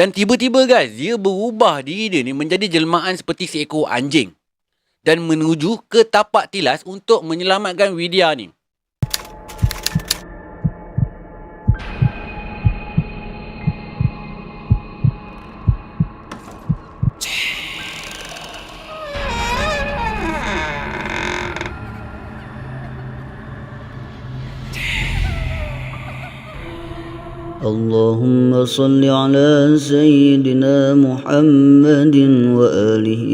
Dan tiba-tiba guys, dia berubah diri dia ni menjadi jelmaan seperti seekor anjing. Dan menuju ke tapak tilas untuk menyelamatkan Widya ni. اللهم صل على سيدنا محمد وآله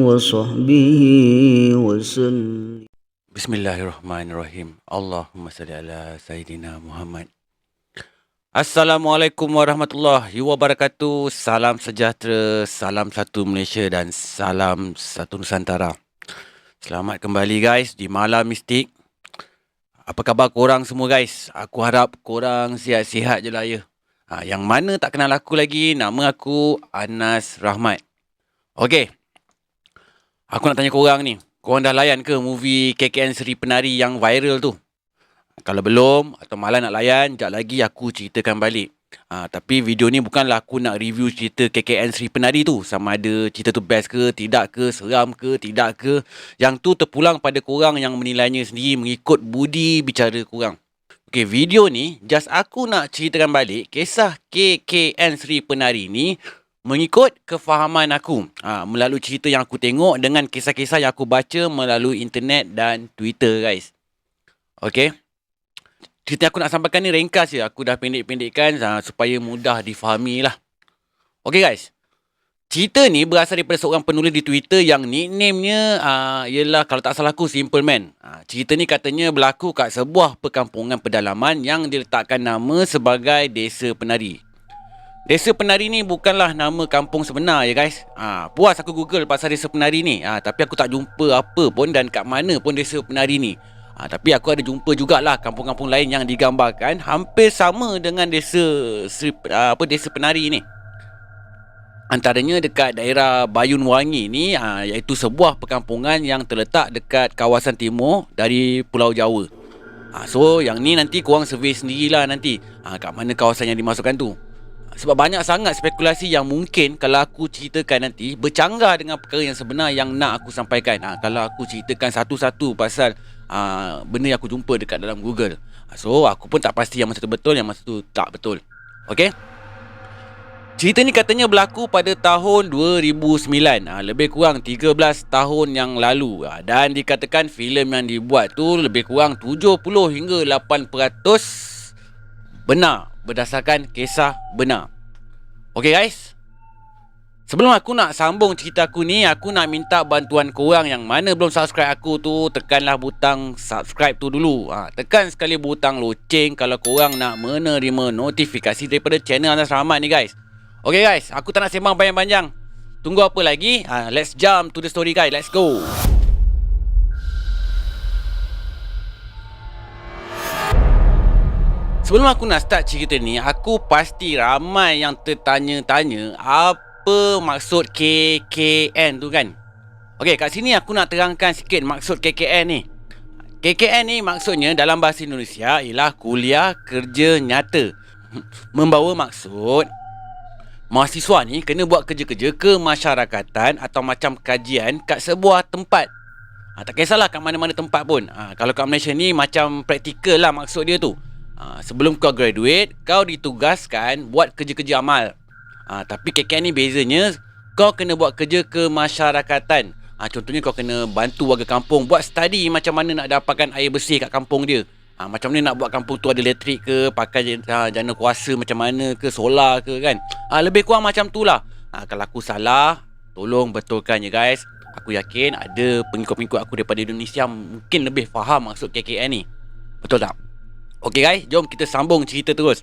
وصحبه وسلم. Bismillahirrahmanirrahim. Allahumma salli ala Sayyidina Muhammad. Assalamualaikum warahmatullahi wabarakatuh. Salam sejahtera, salam satu Malaysia dan salam satu Nusantara. Selamat kembali guys di Malam Mistik. Apa khabar korang semua guys? Aku harap korang sihat-sihat je lah ya. Yang mana tak kenal aku lagi, nama aku Anas Rahmat. Okey. Aku nak tanya korang ni. Korang dah layan ke movie KKN Seri Penari yang viral tu? Kalau belum atau malah nak layan, sekejap lagi aku ceritakan balik. Tapi video ni bukanlah aku nak review cerita KKN Seri Penari tu. Sama ada cerita tu best ke, tidak ke, seram ke, tidak ke. Yang tu terpulang pada korang yang menilainya sendiri mengikut budi bicara korang. Okay, video ni just aku nak ceritakan balik kisah KKN Seri Penari ni mengikut kefahaman aku. Melalui cerita yang aku tengok dengan kisah-kisah yang aku baca melalui internet dan Twitter guys. Okay. Cerita aku nak sampaikan ni ringkas je. Aku dah pendek-pendekkan supaya mudah difahami lah. Okay guys. Cerita ni berasal daripada seorang penulis di Twitter yang nickname-nya ialah kalau tak salah aku Simple Man. Cerita ni katanya berlaku kat sebuah perkampungan pedalaman yang diletakkan nama sebagai Desa Penari. Desa Penari ni bukanlah nama kampung sebenar ya guys. Puas aku Google pasal Desa Penari ni. Tapi aku tak jumpa apa pun dan kat mana pun Desa Penari ni. Tapi aku ada jumpa jugalah kampung-kampung lain yang digambarkan hampir sama dengan Desa Penari ni. Antaranya dekat daerah Bayun Wangi ni, iaitu sebuah perkampungan yang terletak dekat kawasan timur dari Pulau Jawa. So yang ni nanti korang survey sendirilah nanti kat mana kawasan yang dimasukkan tu. Sebab banyak sangat spekulasi yang mungkin kalau aku ceritakan nanti bercanggah dengan perkara yang sebenar yang nak aku sampaikan. Kalau aku ceritakan satu-satu pasal benda yang aku jumpa dekat dalam Google. So aku pun tak pasti yang masa tu betul, yang masa tu tak betul. Okay. Cerita ni katanya berlaku pada tahun 2009, lebih kurang 13 tahun yang lalu. Dan dikatakan filem yang dibuat tu lebih kurang 70 hingga 8% benar, berdasarkan kisah benar. Okay guys. Sebelum aku nak sambung cerita aku ni, aku nak minta bantuan korang yang mana belum subscribe aku tu, tekanlah butang subscribe tu dulu. Tekan sekali butang loceng kalau korang nak menerima notifikasi daripada channel Anas Rahmat ni guys. Okay guys, aku tak nak sembang panjang-panjang. Tunggu apa lagi? Let's jump to the story guys. Let's go. Sebelum aku nak start cerita ni, aku pasti ramai yang tertanya-tanya apa maksud KKN tu kan. Okey, kat sini aku nak terangkan sikit maksud KKN ni. KKN ni maksudnya dalam bahasa Indonesia ialah kuliah kerja nyata. Membawa maksud mahasiswa ni kena buat kerja-kerja kemasyarakatan atau macam kajian kat sebuah tempat. Tak kisahlah kat mana-mana tempat pun. Kalau kat Malaysia ni macam praktikal lah maksud dia tu. Sebelum kau graduate, kau ditugaskan buat kerja-kerja amal. Tapi KKN ni bezanya, kau kena buat kerja kemasyarakatan. Contohnya kau kena bantu warga kampung buat study macam mana nak dapatkan air bersih kat kampung dia. Macam mana nak buat kampung tu ada elektrik ke, pakai jana kuasa macam mana ke, solar ke kan. Lebih kurang macam tu lah. Kalau aku salah, tolong betulkan ya guys. Aku yakin ada pengikut-pengikut aku daripada Indonesia mungkin lebih faham maksud KKN ni. Betul tak? Okey guys, jom kita sambung cerita terus.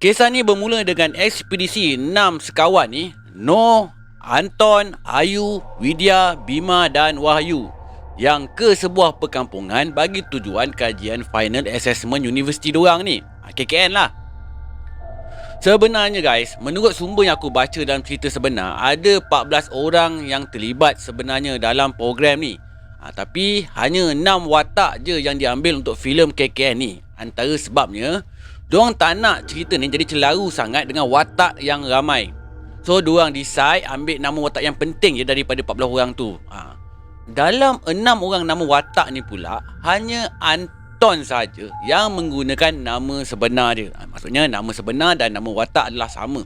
Kisah ni bermula dengan ekspedisi 6 sekawan ni, Noh, Anton, Ayu, Widya, Bima dan Wahyu, yang ke sebuah perkampungan bagi tujuan kajian final assessment universiti diorang ni. KKN lah. Sebenarnya guys, menurut sumber yang aku baca dalam cerita sebenar, ada 14 orang yang terlibat sebenarnya dalam program ni. Tapi hanya 6 watak je yang diambil untuk filem KKN ni. Antara sebabnya, Diorang tak nak cerita ni jadi celaru sangat dengan watak yang ramai. So diorang decide ambil nama watak yang penting je daripada 14 orang tu. Dalam 6 orang nama watak ni pula, hanya Anton saja yang menggunakan nama sebenar dia. Maksudnya nama sebenar dan nama watak adalah sama.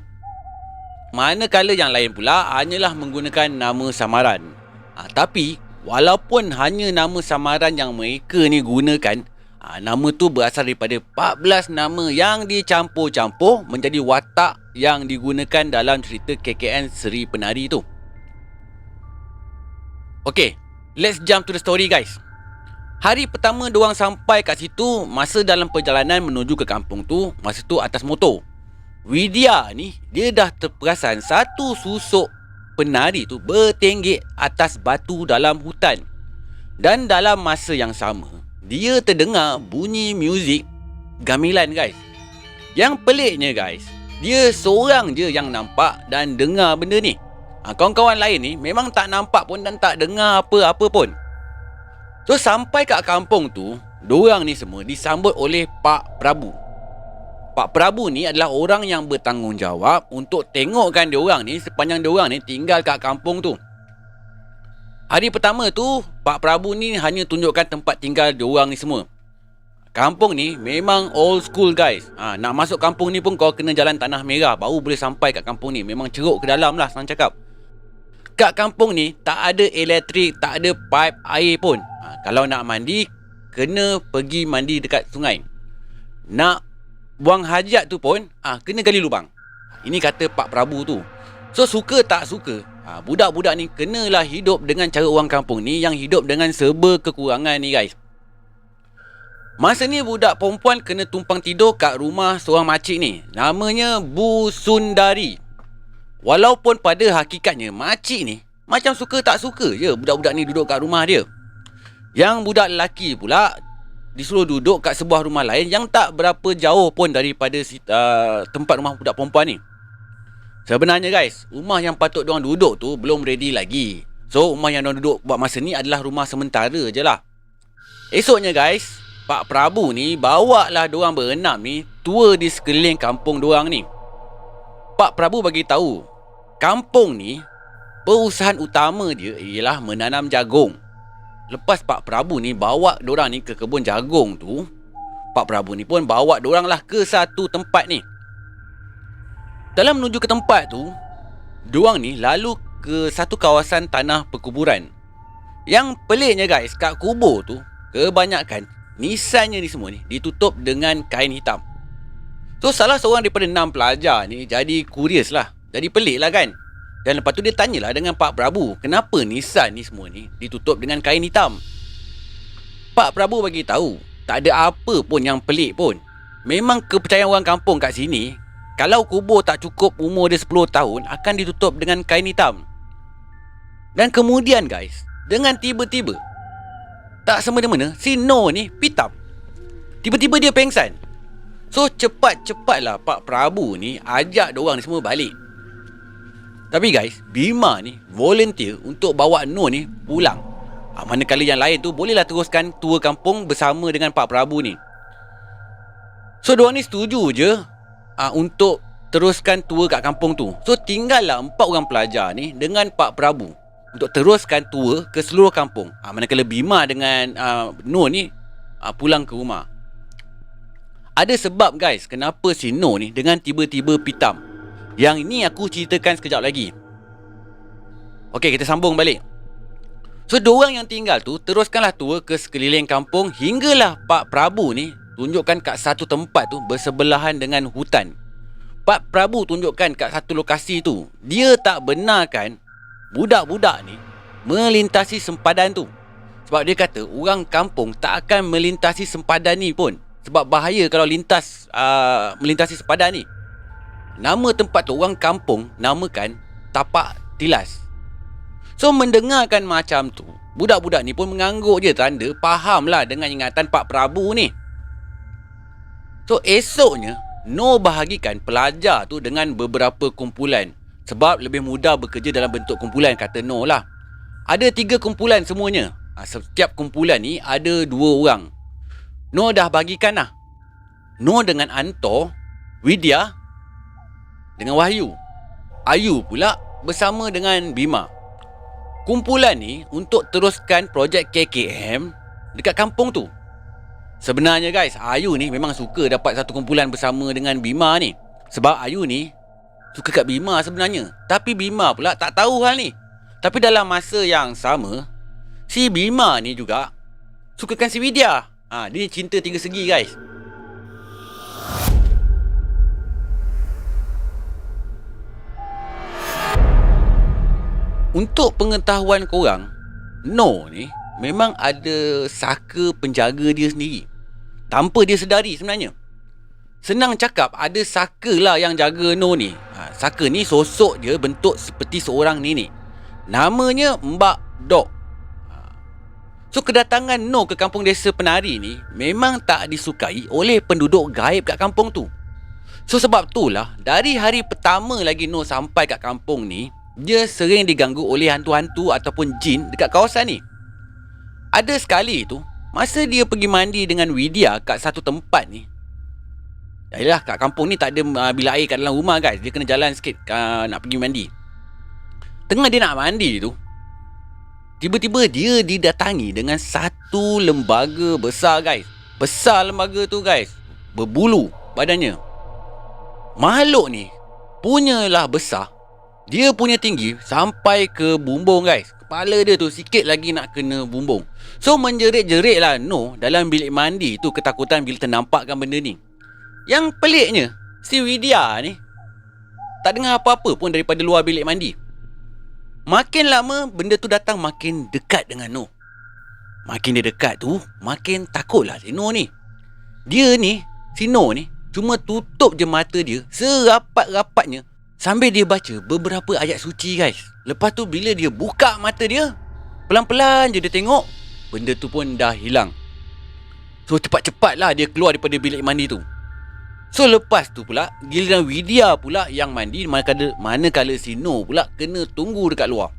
Manakala yang lain pula hanyalah menggunakan nama samaran. Tapi walaupun hanya nama samaran yang mereka ni gunakan, nama tu berasal daripada 14 nama yang dicampur-campur menjadi watak yang digunakan dalam cerita KKN Seri Penari tu. Okay, let's jump to the story guys. Hari pertama diorang sampai kat situ, masa dalam perjalanan menuju ke kampung tu, masa tu atas motor, Widya ni dia dah terperasan satu susuk penari tu bertenggek atas batu dalam hutan. Dan dalam masa yang sama, dia terdengar bunyi muzik gamelan guys. Yang peliknya guys, dia seorang je yang nampak dan dengar benda ni. Kawan-kawan lain ni memang tak nampak pun dan tak dengar apa-apa pun. So sampai kat kampung tu, diorang ni semua disambut oleh Pak Prabu. Pak Prabu ni adalah orang yang bertanggungjawab untuk tengokkan diorang ni sepanjang diorang ni tinggal kat kampung tu. Hari pertama tu, Pak Prabu ni hanya tunjukkan tempat tinggal diorang ni semua. Kampung ni memang old school guys. Nak masuk kampung ni pun kau kena jalan tanah merah baru boleh sampai kat kampung ni. Memang ceruk ke dalam lah senang cakap. Kat kampung ni tak ada elektrik, tak ada pipe air pun. Kalau nak mandi, kena pergi mandi dekat sungai. Nak buang hajat tu pun kena gali lubang. Ini kata Pak Prabu tu. So suka tak suka, budak-budak ni kenalah hidup dengan cara orang kampung ni yang hidup dengan serba kekurangan ni guys. Masa ni budak perempuan kena tumpang tidur kat rumah seorang makcik ni. Namanya Bu Sundari. Walaupun pada hakikatnya makcik ni macam suka tak suka je budak-budak ni duduk kat rumah dia. Yang budak lelaki pula disuruh duduk kat sebuah rumah lain yang tak berapa jauh pun daripada tempat rumah budak perempuan ni. Sebenarnya guys, rumah yang patut diorang duduk tu belum ready lagi. So rumah yang diorang duduk buat masa ni adalah rumah sementara je lah. Esoknya guys, Pak Prabu ni bawa lah diorang berenam ni tour di sekeliling kampung diorang ni. Pak Prabu bagi tahu, kampung ni perusahaan utama dia ialah menanam jagung. Lepas Pak Prabu ni bawa diorang ni ke kebun jagung tu, Pak Prabu ni pun bawa diorang lah ke satu tempat ni. Dalam menuju ke tempat tu, diorang ni lalu ke satu kawasan tanah perkuburan. Yang peliknya guys, kat kubur tu kebanyakan nisannya ni semua ni ditutup dengan kain hitam. So salah seorang daripada 6 pelajar ni jadi curious lah, jadi pelik lah kan. Dan lepas tu dia tanyalah dengan Pak Prabu, kenapa nisan ni semua ni ditutup dengan kain hitam. Pak Prabu bagi tahu, tak ada apa pun yang pelik pun. Memang kepercayaan orang kampung kat sini, kalau kubur tak cukup umur dia 10 tahun akan ditutup dengan kain hitam. Dan kemudian guys, dengan tiba-tiba, tak semena-mena si No ni pitam. Tiba-tiba dia pengsan. So cepat-cepatlah Pak Prabu ni ajak diorang ni semua balik. Tapi guys, Bima ni volunteer untuk bawa No ni pulang. Manakala yang lain tu bolehlah teruskan tour kampung bersama dengan Pak Prabu ni. So diorang ni setuju je untuk teruskan tour kat kampung tu. So tinggallah 4 orang pelajar ni dengan Pak Prabu untuk teruskan tour ke seluruh kampung. Manakala Bima dengan No ni pulang ke rumah. Ada sebab guys kenapa si No ni dengan tiba-tiba pitam. Yang ini aku ceritakan sekejap lagi. Okey, kita sambung balik. So diorang yang tinggal tu teruskanlah tour ke sekeliling kampung hinggalah Pak Prabu ni tunjukkan kat satu tempat tu bersebelahan dengan hutan. Pak Prabu tunjukkan kat satu lokasi tu, dia tak benarkan budak-budak ni melintasi sempadan tu. Sebab dia kata orang kampung tak akan melintasi sempadan ni pun. Sebab bahaya kalau melintasi sempadan ni. Nama tempat tu orang kampung namakan Tapak Tilas. So mendengarkan macam tu, budak-budak ni pun mengangguk je tanda fahamlah dengan ingatan Pak Prabu ni. So esoknya No bahagikan pelajar tu dengan beberapa kumpulan. Sebab lebih mudah bekerja dalam bentuk kumpulan, kata No lah. Ada 3 kumpulan semuanya. Setiap kumpulan ni ada 2 orang. No dah bagikan lah. Noh dengan Anto, Widya dengan Wahyu. Ayu pula bersama dengan Bima. Kumpulan ni untuk teruskan projek KKM dekat kampung tu. Sebenarnya guys, Ayu ni memang suka dapat satu kumpulan bersama dengan Bima ni. Sebab Ayu ni suka kat Bima sebenarnya. Tapi Bima pula tak tahu hal ni. Tapi dalam masa yang sama, si Bima ni juga sukakan si Widya. Dia cinta tiga segi guys. Untuk pengetahuan korang, Noh ni memang ada saka penjaga dia sendiri. Tanpa dia sedari sebenarnya. Senang cakap, ada saka lah yang jaga Noh ni. Saka ni sosok dia bentuk seperti seorang nenek. Namanya Mbak Dok. So kedatangan Noh ke kampung desa penari ni memang tak disukai oleh penduduk gaib kat kampung tu. So sebab tu lah, dari hari pertama lagi Noh sampai kat kampung ni, dia sering diganggu oleh hantu-hantu ataupun jin dekat kawasan ni. Ada sekali tu, masa dia pergi mandi dengan Widya kat satu tempat ni. Yalah, kat kampung ni tak ada bilik air kat dalam rumah guys. Dia kena jalan sikit nak pergi mandi. Tengah dia nak mandi tu, tiba-tiba dia didatangi dengan satu lembaga besar guys. Besar lembaga tu guys. Berbulu badannya. Makhluk ni punyalah besar. Dia punya tinggi sampai ke bumbung guys. Kepala dia tu sikit lagi nak kena bumbung. So menjerit-jerit lah Noh dalam bilik mandi tu ketakutan bila ternampakkan benda ni. Yang peliknya, si Widya ni tak dengar apa-apa pun daripada luar bilik mandi. Makin lama benda tu datang makin dekat dengan Noh. Makin dia dekat tu, makin takutlah si Noh ni. Dia ni, si Noh ni cuma tutup je mata dia serapat-rapatnya sambil dia baca beberapa ayat suci guys. Lepas tu bila dia buka mata dia, pelan-pelan je dia tengok, benda tu pun dah hilang. So cepat-cepatlah dia keluar daripada bilik mandi tu. So lepas tu pula, giliran Widya pula yang mandi, manakala si Noh pula kena tunggu dekat luar.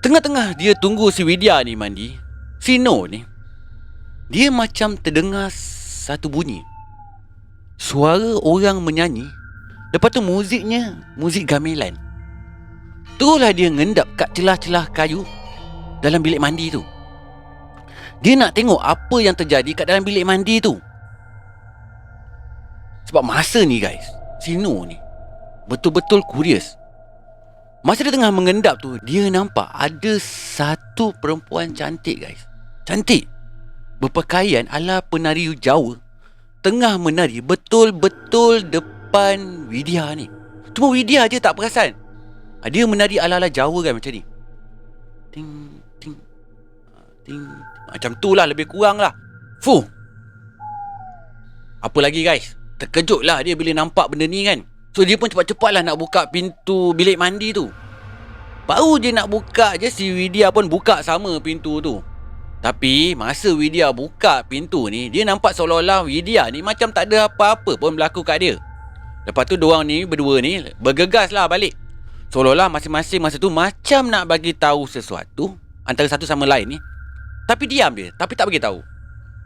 Tengah-tengah dia tunggu si Widya ni mandi, si Noh ni, dia macam terdengar satu bunyi. Suara orang menyanyi. Lepas tu muziknya muzik gamelan. Teruslah dia ngendap kat celah-celah kayu dalam bilik mandi tu. Dia nak tengok apa yang terjadi kat dalam bilik mandi tu. Sebab masa ni guys, si Noh ni betul-betul curious. Masa dia tengah mengendap tu, dia nampak ada satu perempuan cantik guys. Cantik. Berpakaian ala penari Jawa. Tengah menari betul-betul depan Widya ni. Cuma Widya je tak perasan. Dia menari ala-ala Jawa kan macam ni. Ting, ting, ting. Macam tu lah, lebih kurang lah. Fuh. Apa lagi guys? Terkejut lah dia bila nampak benda ni kan. So dia pun cepat-cepat lah nak buka pintu bilik mandi tu. Baru je nak buka je, si Widya pun buka sama pintu tu. Tapi masa Widya buka pintu ni, dia nampak seolah-olah Widya ni macam tak ada apa-apa pun berlaku kat dia. Lepas tu diorang ni berdua ni bergegas lah balik. Seolah-olah masing-masing masa tu macam nak bagi tahu sesuatu antara satu sama lain ni. Tapi diam dia, tapi tak bagi tahu.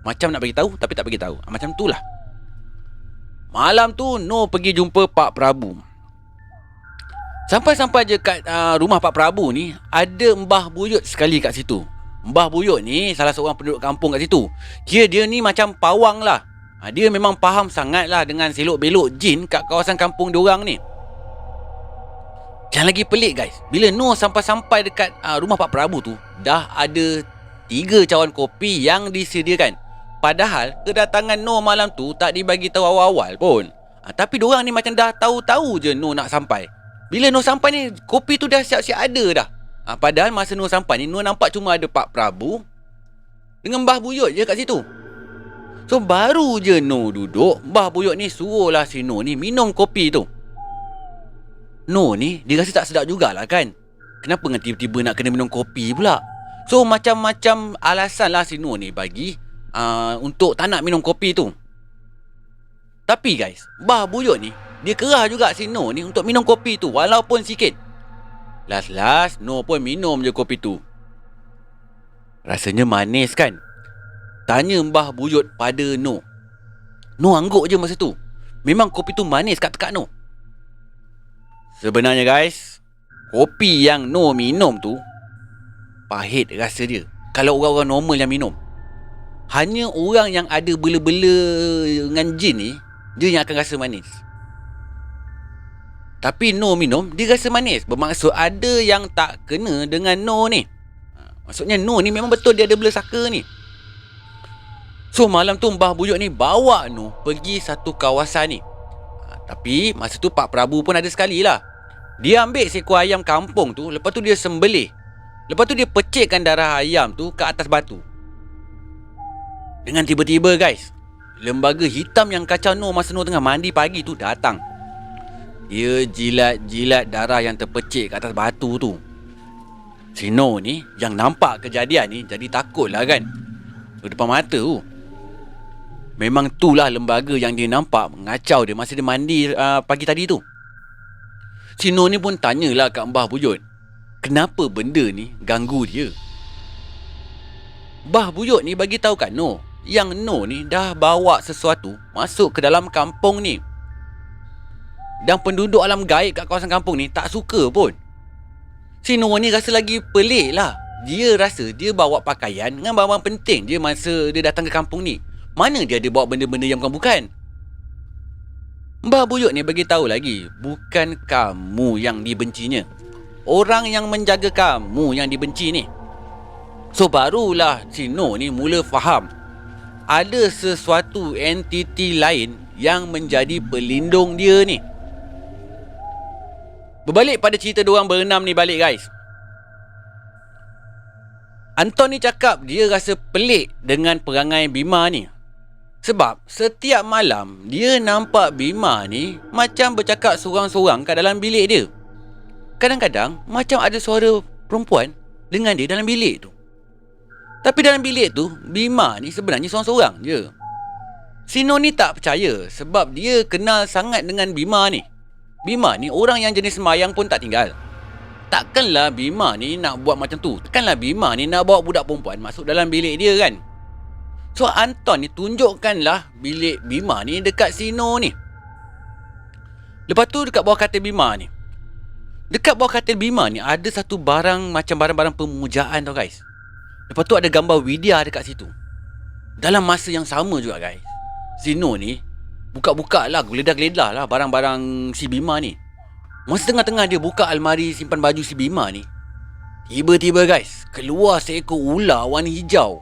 Macam nak bagi tahu tapi tak bagi tahu. Macam tu lah. Malam tu Noh pergi jumpa Pak Prabu. Sampai-sampai je kat rumah Pak Prabu ni, ada Mbah Buyut sekali kat situ. Mbah Buyut ni salah seorang penduduk kampung kat situ. Dia ni macam pawang lah. Dia memang faham sangat lah dengan selok-belok jin kat kawasan kampung diorang ni. Yang lagi pelik guys, bila Noh sampai-sampai dekat rumah Pak Prabu tu, dah ada 3 cawan kopi yang disediakan. Padahal kedatangan Noh malam tu tak dibagi tahu awal-awal pun. Tapi diorang ni macam dah tahu-tahu je Noh nak sampai. Bila Noh sampai ni, kopi tu dah siap-siap ada dah. Padahal masa Noh sampai ni, Noh nampak cuma ada Pak Prabu dengan Mbah Buyut je kat situ. So baru je Noh duduk, Mbah Buyut ni suruhlah si Noh ni minum kopi tu. Noh ni dia rasa tak sedap jugalah kan. Kenapa dengan tiba-tiba nak kena minum kopi pula? So macam-macam alasan lah si Noh ni bagi untuk tak nak minum kopi tu. Tapi guys, Mbah Buyut ni dia kerah juga si Noh ni untuk minum kopi tu walaupun sikit. Last Noh pun minum je kopi tu. Rasanya manis kan? Tanya Mbah Buyut pada Noh, Noh angguk je masa tu. Memang kopi tu manis kat tekak Noh. Sebenarnya guys, kopi yang Noh minum tu pahit rasa dia. Kalau orang-orang normal yang minum. Hanya orang yang ada bela-bela dengan jin ni, dia yang akan rasa manis. Tapi Noh minum, dia rasa manis. Bermaksud ada yang tak kena dengan Noh ni. Maksudnya Noh ni memang betul dia ada bela saka ni. So malam tu Mbah Buyut ni bawa Noh pergi satu kawasan ni. Tapi masa tu Pak Prabu pun ada sekali lah. Dia ambil seekor ayam kampung tu, lepas tu dia sembelih. Lepas tu dia pecikkan darah ayam tu ke atas batu. Dengan tiba-tiba guys, lembaga hitam yang kacau Noh masa Noh tengah mandi pagi tu datang. Dia jilat-jilat darah yang terpecik kat atas batu tu. Si Noh ni yang nampak kejadian ni jadi takut lah kan. Depan mata tu. Memang itulah lembaga yang dia nampak mengacau dia masa dia mandi pagi tadi tu. Si Noh ni pun tanyalah kat Mbah Buyut, kenapa benda ni ganggu dia. Mbah Buyut ni bagi tahu kat Noh yang Noh ni dah bawa sesuatu masuk ke dalam kampung ni. Dan penduduk alam gaib kat kawasan kampung ni tak suka pun. Si Noh ni rasa lagi pelik lah. Dia rasa dia bawa pakaian dengan barang penting je masa dia datang ke kampung ni. Mana dia ada bawa benda-benda yang bukan-bukan. Mbah Buyut ni bagi tahu lagi, bukan kamu yang dibencinya. Orang yang menjaga kamu yang dibenci ni. So barulah si Noh ni mula faham. Ada sesuatu entiti lain yang menjadi pelindung dia ni. Berbalik pada cerita diorang berenam ni balik guys. Anton ni cakap dia rasa pelik dengan perangai Bima ni. Sebab setiap malam dia nampak Bima ni macam bercakap sorang-sorang kat dalam bilik dia. Kadang-kadang macam ada suara perempuan dengan dia dalam bilik tu. Tapi dalam bilik tu Bima ni sebenarnya sorang-sorang je. Si Noh ni tak percaya sebab dia kenal sangat dengan Bima ni. Bima ni orang yang jenis sembahyang pun tak tinggal. Takkanlah Bima ni nak buat macam tu. Takkanlah Bima ni nak bawa budak perempuan masuk dalam bilik dia kan. So Anton ni tunjukkanlah bilik Bima ni dekat si Noh ni. Lepas tu dekat bawah katil Bima ni. Dekat bawah katil Bima ni ada satu barang macam barang-barang pemujaan tau guys. Lepas tu ada gambar Widya dekat situ. Dalam masa yang sama juga guys, si Noh ni buka-buka lah, geledah-geledah lah barang-barang si Bima ni. Masa tengah-tengah dia buka almari simpan baju si Bima ni, tiba-tiba guys, keluar seekor ular warna hijau.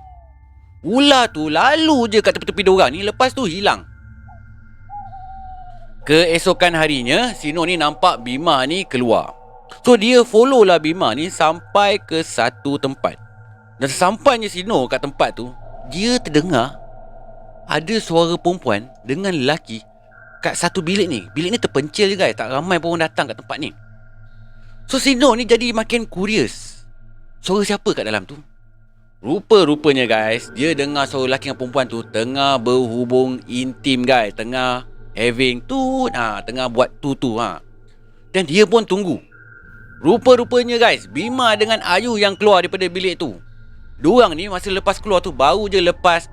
Ular tu lalu je kat tepi-tepi diorang ni, lepas tu hilang. Keesokan harinya, si Noh ni nampak Bima ni keluar. So dia follow lah Bima ni sampai ke satu tempat. Dan sampainya si Noh kat tempat tu, dia terdengar ada suara perempuan dengan lelaki kat satu bilik ni. Bilik ni terpencil je guys, tak ramai pun orang datang kat tempat ni. So si Noh ni jadi makin curious. Suara siapa kat dalam tu? Rupa-rupanya guys, dia dengar suara lelaki dengan perempuan tu tengah berhubung intim guys, tengah having tu, tengah buat tu. Dan dia pun tunggu. Rupa-rupanya guys, Bima dengan Ayu yang keluar daripada bilik tu. Diorang ni masa lepas keluar tu baru je lepas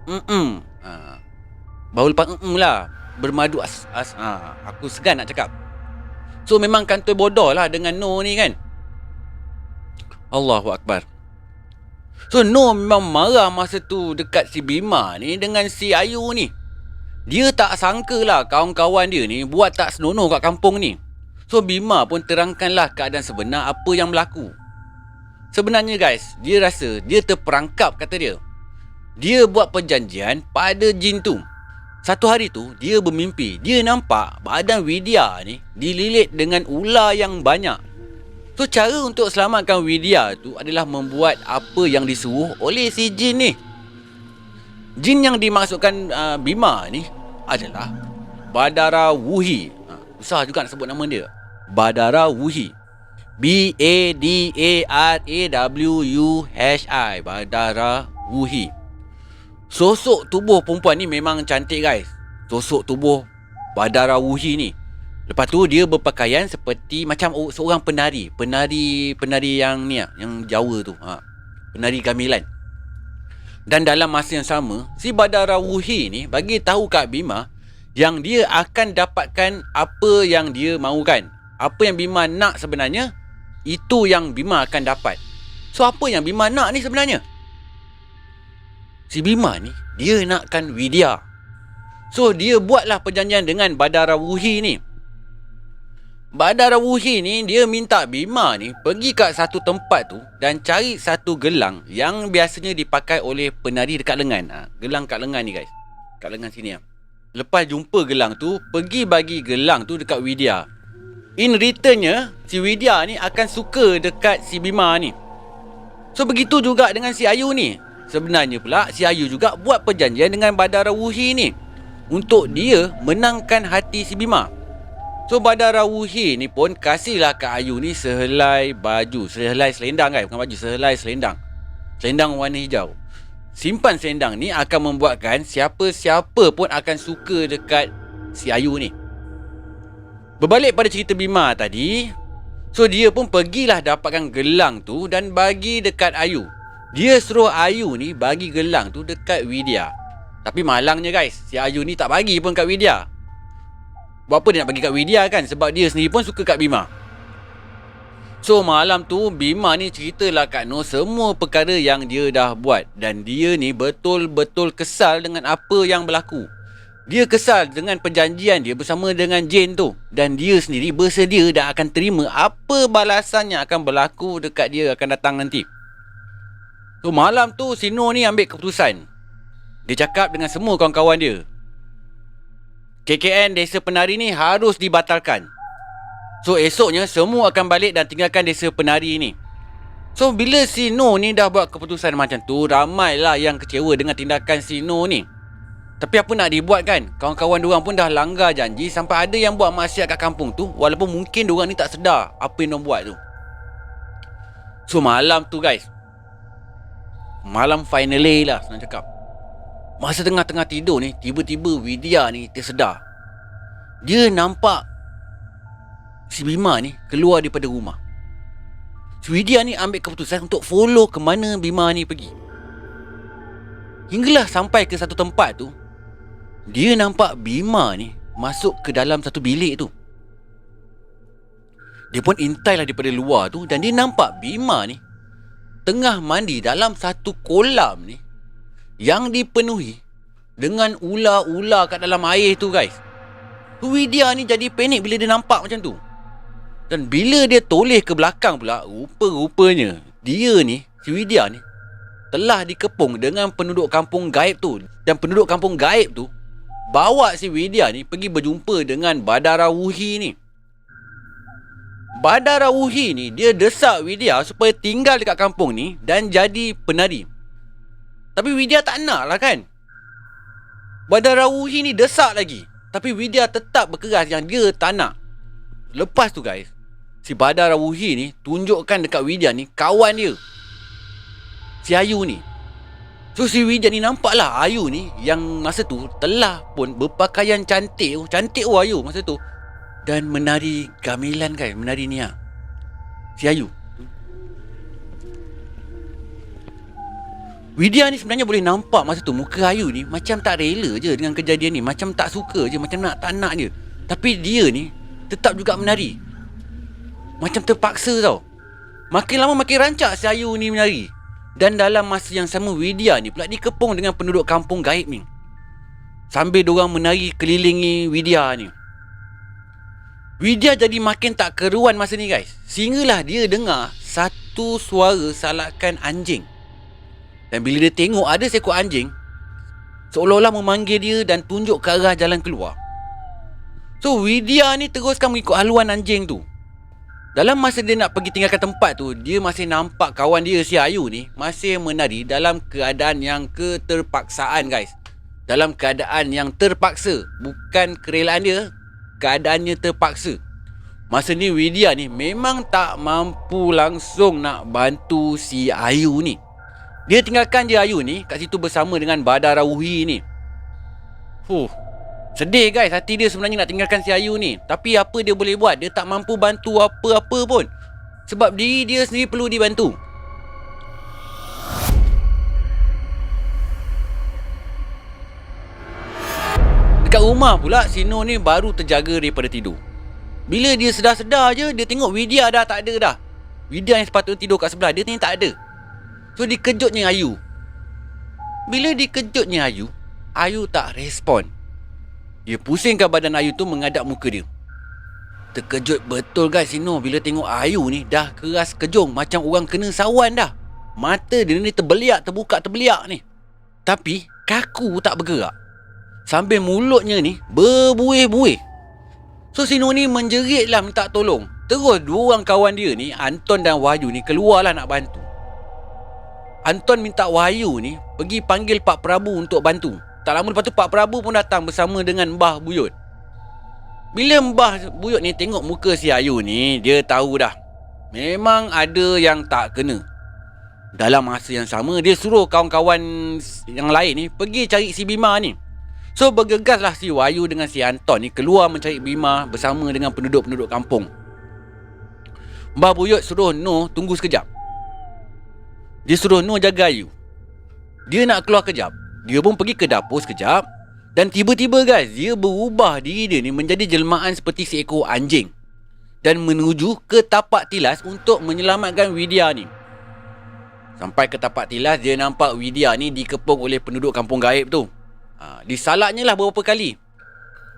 baru lepas lah, bermadu aku segan nak cakap. So memang kantoi bodoh lah dengan Noh ni kan. Allahu Akbar. So Noh memang marah masa tu dekat si Bima ni dengan si Ayu ni. Dia tak sangka lah kawan-kawan dia ni buat tak senonoh kat kampung ni. So Bima pun terangkanlah keadaan sebenar apa yang berlaku. Sebenarnya guys, dia rasa dia terperangkap kata dia. Dia buat perjanjian pada jin tu. Satu hari tu dia bermimpi, dia nampak badan Widya ni dililit dengan ular yang banyak. So cara untuk selamatkan Widya tu adalah membuat apa yang disuruh oleh si jin ni. Jin yang dimaksudkan Bima ni adalah Badara Wuhi. Susah juga nak sebut nama dia. Badara Wuhi. Badarawuhi. Badara Wuhi. Sosok tubuh perempuan ni memang cantik guys. Sosok tubuh Badara Wuhi ni. Lepas tu dia berpakaian seperti macam seorang penari. Penari yang ni yang Jawa tu. Penari gamelan. Dan dalam masa yang sama, si Badara Wuhi ni bagi tahu kat Bima yang dia akan dapatkan apa yang dia mahukan. Apa yang Bima nak sebenarnya, itu yang Bima akan dapat. So apa yang Bima nak ni sebenarnya? Si Bima ni dia nakkan Widya. So dia buatlah perjanjian dengan Badara Wuhi ni. Badara Wuhi ni dia minta Bima ni pergi kat satu tempat tu dan cari satu gelang yang biasanya dipakai oleh penari dekat lengan. Gelang kat lengan ni guys. Kat lengan sini . Lepas jumpa gelang tu, pergi bagi gelang tu dekat Widya. In returnnya, si Widya ni akan suka dekat si Bima ni. So begitu juga dengan si Ayu ni. Sebenarnya pula si Ayu juga buat perjanjian dengan Badara Wuhi ni untuk dia menangkan hati si Bima. So Badara Wuhi ni pun kasihlah kat Ayu ni sehelai baju, sehelai selendang guys, bukan baju, sehelai selendang. Selendang warna hijau. Simpan selendang ni akan membuatkan siapa-siapa pun akan suka dekat si Ayu ni. Berbalik pada cerita Bima tadi, so dia pun pergilah dapatkan gelang tu dan bagi dekat Ayu. Dia suruh Ayu ni bagi gelang tu dekat Widya. Tapi malangnya guys, si Ayu ni tak bagi pun kat Widya. Buat apa dia nak bagi kat Widya kan? Sebab dia sendiri pun suka kat Bima. So malam tu Bima ni ceritalah kat Noh semua perkara yang dia dah buat. Dan dia ni betul-betul kesal dengan apa yang berlaku. Dia kesal dengan perjanjian dia bersama dengan Jane tu. Dan dia sendiri bersedia dan akan terima apa balasan yang akan berlaku dekat dia akan datang nanti. So malam tu si Noh ni ambil keputusan. Dia cakap dengan semua kawan-kawan dia, KKN Desa Penari ni harus dibatalkan. So esoknya semua akan balik dan tinggalkan Desa Penari ni. So bila si Noh ni dah buat keputusan macam tu, ramailah yang kecewa dengan tindakan si Noh ni. Tapi apa nak dibuat kan? Kawan-kawan diorang pun dah langgar janji sampai ada yang buat maksiat kat kampung tu, walaupun mungkin diorang ni tak sedar apa yang diorang buat tu. So malam tu guys, malam finally lah senang cakap. Masa tengah-tengah tidur ni, tiba-tiba Widya ni tersedar. Dia nampak si Bima ni keluar daripada rumah. Si Widya ni ambil keputusan untuk follow ke mana Bima ni pergi. Hinggalah sampai ke satu tempat tu, dia nampak Bima ni masuk ke dalam satu bilik tu. Dia pun intailah daripada luar tu dan dia nampak Bima ni tengah mandi dalam satu kolam ni yang dipenuhi dengan ular-ular kat dalam air tu guys. Widya ni jadi panik bila dia nampak macam tu. Dan bila dia toleh ke belakang pula, rupa-rupanya dia ni, si Widya ni telah dikepung dengan penduduk kampung gaib tu. Dan penduduk kampung gaib tu bawa si Widya ni pergi berjumpa dengan Badara Wuhi ni. Badara Wuhi ni dia desak Widya supaya tinggal dekat kampung ni dan jadi penari. Tapi Widya tak nak lah kan. Badara Wuhi ni desak lagi, tapi Widya tetap berkeras yang dia tak nak. Lepas tu guys, si Badara Wuhi ni tunjukkan dekat Widya ni kawan dia, si Ayu ni. So si Widya ni nampaklah Ayu ni yang masa tu telah pun berpakaian cantik. Cantik Ayu masa tu. Dan menari gamelan kan, menari ni si Ayu. Widya ni sebenarnya boleh nampak masa tu muka Ayu ni macam tak rela je dengan kejadian ni. Macam tak suka je, macam tak nak je. Tapi dia ni tetap juga menari. Macam terpaksa tau. Makin lama makin rancak si Ayu ni menari. Dan dalam masa yang sama Widya ni pula dikepung dengan penduduk kampung gaib ni. Sambil diorang menari kelilingi Widya ni. Widya jadi makin tak keruan masa ni guys. Sehinggalah dia dengar satu suara salakan anjing. Dan bila dia tengok ada seekor anjing, seolah-olah memanggil dia dan tunjuk ke arah jalan keluar. So Widya ni teruskan mengikut haluan anjing tu. Dalam masa dia nak pergi tinggalkan tempat tu, dia masih nampak kawan dia si Ayu ni masih menari dalam keadaan yang keterpaksaan guys. Dalam keadaan yang terpaksa. Bukan kerelaan dia, keadaannya terpaksa. Masa ni Widya ni memang tak mampu langsung nak bantu si Ayu ni. Dia tinggalkan je Ayu ni kat situ bersama dengan Badara Wuhi ni. Sedih guys hati dia sebenarnya nak tinggalkan si Ayu ni. Tapi apa dia boleh buat? Dia tak mampu bantu apa-apa pun. Sebab diri dia sendiri perlu dibantu. Dekat rumah pula si Noh ni baru terjaga daripada tidur. Bila dia sedar-sedar je, dia tengok Widya dah tak ada dah. Widya yang sepatutnya tidur kat sebelah, dia ni tak ada. So dikejutnya Ayu. Bila dikejutnya Ayu, Ayu tak respon. Dia pusingkan badan Ayu tu menghadap muka dia. Terkejut betul guys si Noh bila tengok Ayu ni dah keras kejung macam orang kena sawan dah. Mata dia ni terbeliak, terbuka terbeliak ni. Tapi kaku tak bergerak. Sambil mulutnya ni berbuih-buih. So si Noh ni menjerit lah minta tolong. Terus dua orang kawan dia ni, Anton dan Wahyu ni keluarlah nak bantu. Anton minta Wahyu ni pergi panggil Pak Prabu untuk bantu. Tak lama lepas tu Pak Prabu pun datang bersama dengan Mbah Buyut. Bila Mbah Buyut ni tengok muka si Ayu ni, dia tahu dah memang ada yang tak kena. Dalam masa yang sama, dia suruh kawan-kawan yang lain ni pergi cari si Bima ni. So bergegaslah si Wahyu dengan si Anton ni keluar mencari Bima bersama dengan penduduk-penduduk kampung. Mbah Buyut suruh Noh tunggu sekejap. Dia suruh Noh jaga Ayu. Dia nak keluar kejap, dia pun pergi ke dapur sekejap. Dan tiba-tiba guys, dia berubah diri dia ni menjadi jelmaan seperti seekor anjing. Dan menuju ke tapak tilas untuk menyelamatkan Widya ni. Sampai ke tapak tilas, dia nampak Widya ni dikepung oleh penduduk kampung gaib tu. Disalaknya lah beberapa kali.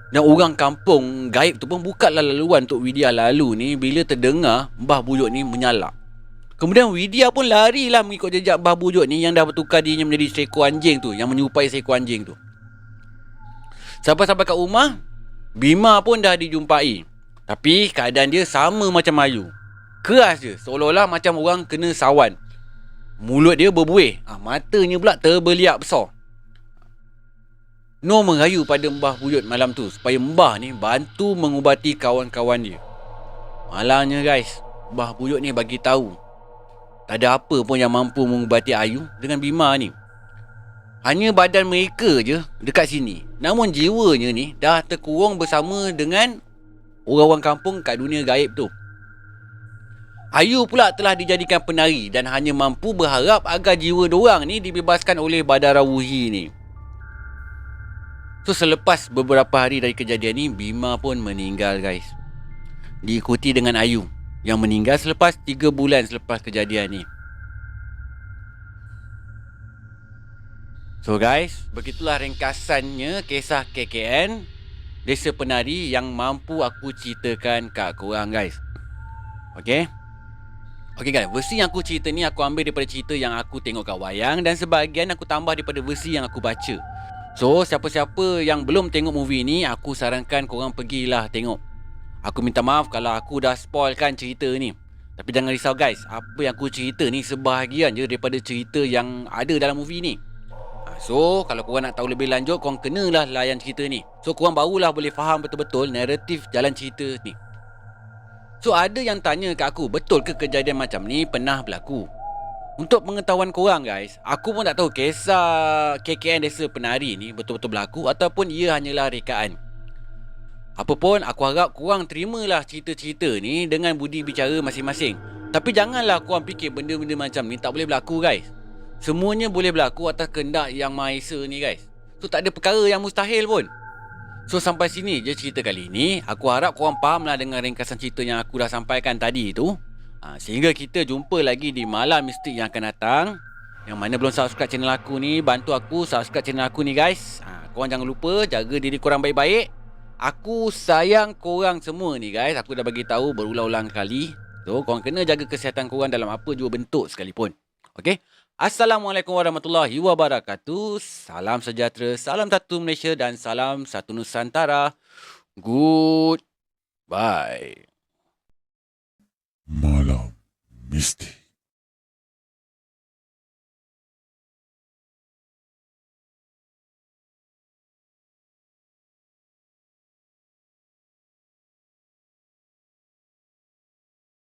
Dan orang kampung gaib tu pun bukalah laluan untuk Widya lalu ni bila terdengar Mbah Buyut ni menyalak. Kemudian Widya pun larilah mengikut jejak Mbah Buyut ni yang dah bertukar dirinya menjadi seekor anjing tu, yang menyerupai seekor anjing tu. Sampai-sampai kat rumah, Bima pun dah dijumpai. Tapi keadaan dia sama macam Ayu. Keras je, seolah-olah macam orang kena sawan. Mulut dia berbuih, matanya pula terbeliak besar. Noh merayu pada Mbah Buyut malam tu supaya Mbah ni bantu mengubati kawan-kawan dia. Malangnya guys, Mbah Buyut ni bagi tahu tak ada apa pun yang mampu mengubati Ayu dengan Bima ni. Hanya badan mereka je dekat sini. Namun jiwanya ni dah terkurung bersama dengan orang-orang kampung kat dunia gaib tu. Ayu pula telah dijadikan penari dan hanya mampu berharap agar jiwa diorang ni dibebaskan oleh Badara Wuhi ni. So selepas beberapa hari dari kejadian ni, Bima pun meninggal guys. Diikuti dengan Ayu yang meninggal selepas 3 bulan selepas kejadian ni. So guys, begitulah ringkasannya kisah KKN Desa Penari yang mampu aku ceritakan kat korang guys. Okay guys, versi yang aku cerita ni aku ambil daripada cerita yang aku tengok kat wayang dan sebahagian aku tambah daripada versi yang aku baca. So siapa-siapa yang belum tengok movie ni, aku sarankan korang pergilah tengok. Aku minta maaf kalau aku dah spoilkan cerita ni. Tapi jangan risau guys, apa yang aku cerita ni sebahagian je daripada cerita yang ada dalam movie ni. So kalau korang nak tahu lebih lanjut, korang kenalah layan cerita ni. So korang barulah boleh faham betul-betul naratif jalan cerita ni. So ada yang tanya kat aku, betul ke kejadian macam ni pernah berlaku? Untuk pengetahuan korang guys, aku pun tak tahu kisah KKN Desa Penari ni betul-betul berlaku ataupun ia hanyalah rekaan. Apapun, aku harap korang terimalah cerita-cerita ni dengan budi bicara masing-masing. Tapi janganlah korang fikir benda-benda macam ni tak boleh berlaku guys. Semuanya boleh berlaku atas kehendak Yang Maha Esa ni guys. So tak ada perkara yang mustahil pun. So sampai sini je cerita kali ni. Aku harap korang fahamlah dengan ringkasan cerita yang aku dah sampaikan tadi tu. Sehingga kita jumpa lagi di Malam Mistik yang akan datang. Yang mana belum subscribe channel aku ni, bantu aku subscribe channel aku ni guys. Korang jangan lupa jaga diri korang baik-baik. Aku sayang korang semua ni guys. Aku dah bagi tahu berulang-ulang kali. So korang kena jaga kesihatan korang dalam apa jua bentuk sekalipun. Okay. Assalamualaikum warahmatullahi wabarakatuh. Salam sejahtera, salam satu Malaysia dan salam satu Nusantara. Goodbye. Malam Mistik.